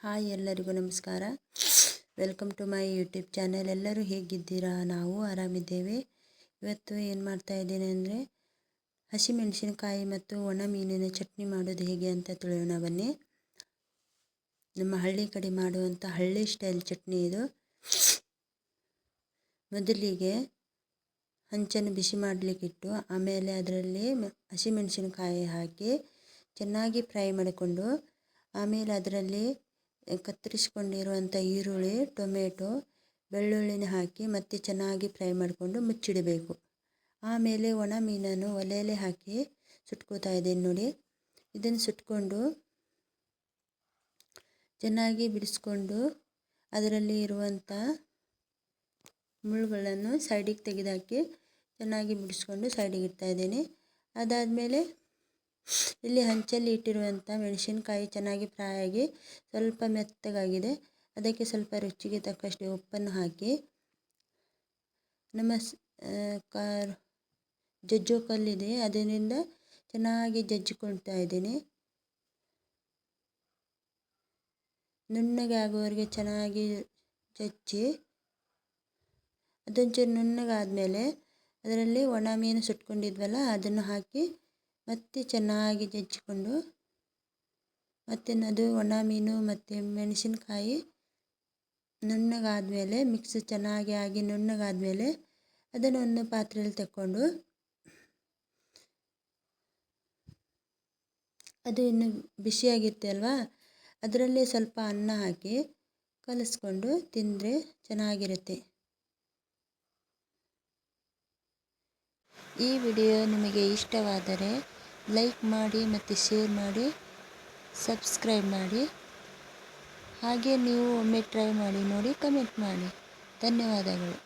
Hi ಎಲ್ಲರಿಗೂ ನಮಸ್ಕಾರ. Welcome to my YouTube channel. ಎಲ್ಲರೂ ಹೇಗಿದ್ದೀರಾ? ನಾವು ಆರಾಮಿದ್ದೇವೆ. ಇವತ್ತು ಏನು ಮಾಡ್ತಾ ಇದ್ದೇನೆ ಅಂದರೆ ಹಸಿಮೆಣಸಿನಕಾಯಿ ಮತ್ತು ಒಣ ಮೀನಿನ ಚಟ್ನಿ ಮಾಡೋದು ಹೇಗೆ ಅಂತ ತಿಳಿಯೋಣ ಬನ್ನಿ. ನಮ್ಮ ಹಳ್ಳಿ ಕಡೆ ಮಾಡುವಂಥ ಹಳ್ಳಿ ಸ್ಟೈಲ್ ಚಟ್ನಿ ಇದು. ಮೊದಲಿಗೆ ಹಂಚನ್ನು ಬಿಸಿ ಮಾಡಲಿಕ್ಕಿಟ್ಟು ಆಮೇಲೆ ಅದರಲ್ಲಿ ಹಸಿಮೆಣಸಿನಕಾಯಿ ಹಾಕಿ ಚೆನ್ನಾಗಿ ಫ್ರೈ ಮಾಡಿಕೊಂಡು ಆಮೇಲೆ ಅದರಲ್ಲಿ ಕತ್ತರಿಸಿಕೊಂಡಿರುವಂಥ ಈರುಳ್ಳಿ, ಟೊಮೆಟೊ, ಬೆಳ್ಳುಳ್ಳಿನ ಹಾಕಿ ಮತ್ತೆ ಚೆನ್ನಾಗಿ ಫ್ರೈ ಮಾಡಿಕೊಂಡು ಮುಚ್ಚಿಡಬೇಕು. ಆಮೇಲೆ ಒಣ ಮೀನನ್ನು ಒಲೆಯಲ್ಲಿ ಹಾಕಿ ಸುಟ್ಕೋತಾ ಇದ್ದೇನೆ ನೋಡಿ. ಇದನ್ನು ಸುಟ್ಕೊಂಡು ಚೆನ್ನಾಗಿ ಬಿಡಿಸ್ಕೊಂಡು ಅದರಲ್ಲಿ ಇರುವಂಥ ಮುಳ್ಳುಗಳನ್ನು ಸೈಡಿಗೆ ತೆಗೆದುಹಾಕಿ ಚೆನ್ನಾಗಿ ಬಿಡಿಸ್ಕೊಂಡು ಸೈಡಿಗೆ ಇಡ್ತಾ ಇದ್ದೇನೆ. ಅದಾದಮೇಲೆ ಇಲ್ಲಿ ಹಂಚಲ್ಲಿ ಇಟ್ಟಿರುವಂಥ ಮೆಣಸಿನಕಾಯಿ ಚೆನ್ನಾಗಿ ಫ್ರೈ ಆಗಿ ಸ್ವಲ್ಪ ಮೆತ್ತಗಾಗಿದೆ. ಅದಕ್ಕೆ ಸ್ವಲ್ಪ ರುಚಿಗೆ ತಕ್ಕಷ್ಟು ಉಪ್ಪನ್ನು ಹಾಕಿ ನಮ್ಮ ಜಜ್ಜೋ ಕಲ್ಲಿದೆ ಅದರಿಂದ ಚೆನ್ನಾಗಿ ಜಜ್ಜಿಕೊಳ್ತಾ ಇದ್ದೀನಿ. ನುಣ್ಣಗೆ ಆಗುವವರೆಗೆ ಚೆನ್ನಾಗಿ ಜಜ್ಜಿ ಅದೊಂಚೂರು ನುಣ್ಣಗಾದಮೇಲೆ ಅದರಲ್ಲಿ ಒಣ ಮೀನು ಸುಟ್ಕೊಂಡಿದ್ವಲ್ಲ ಅದನ್ನು ಹಾಕಿ ಮತ್ತೆ ಚೆನ್ನಾಗಿ ಜಜ್ಜಿಕೊಂಡು ಮತ್ತು ಅದು ಒಣ ಮೀನು ಮತ್ತು ಮೆಣಸಿನಕಾಯಿ ನುಣ್ಣಗಾದಮೇಲೆ ಮಿಕ್ಸ್ ಚೆನ್ನಾಗಿ ಆಗಿ ನುಣ್ಣಗಾದಮೇಲೆ ಅದನ್ನು ಒಂದು ಪಾತ್ರೆಯಲ್ಲಿ ತಗೊಂಡು ಅದು ಇನ್ನು ಬಿಸಿಯಾಗಿರುತ್ತೆ ಅಲ್ವಾ, ಅದರಲ್ಲಿ ಸ್ವಲ್ಪ ಅನ್ನ ಹಾಕಿ ಕಲಿಸ್ಕೊಂಡು ತಿಂದರೆ ಚೆನ್ನಾಗಿರುತ್ತೆ. ಈ ವಿಡಿಯೋ ನಿಮಗೆ ಇಷ್ಟವಾದರೆ ಲೈಕ್ ಮಾಡಿ ಮತ್ತು ಶೇರ್ ಮಾಡಿ, ಸಬ್ಸ್ಕ್ರೈಬ್ ಮಾಡಿ. ಹಾಗೆ ನೀವು ಒಮ್ಮೆ ಟ್ರೈ ಮಾಡಿ ನೋಡಿ, ಕಮೆಂಟ್ ಮಾಡಿ. ಧನ್ಯವಾದಗಳು.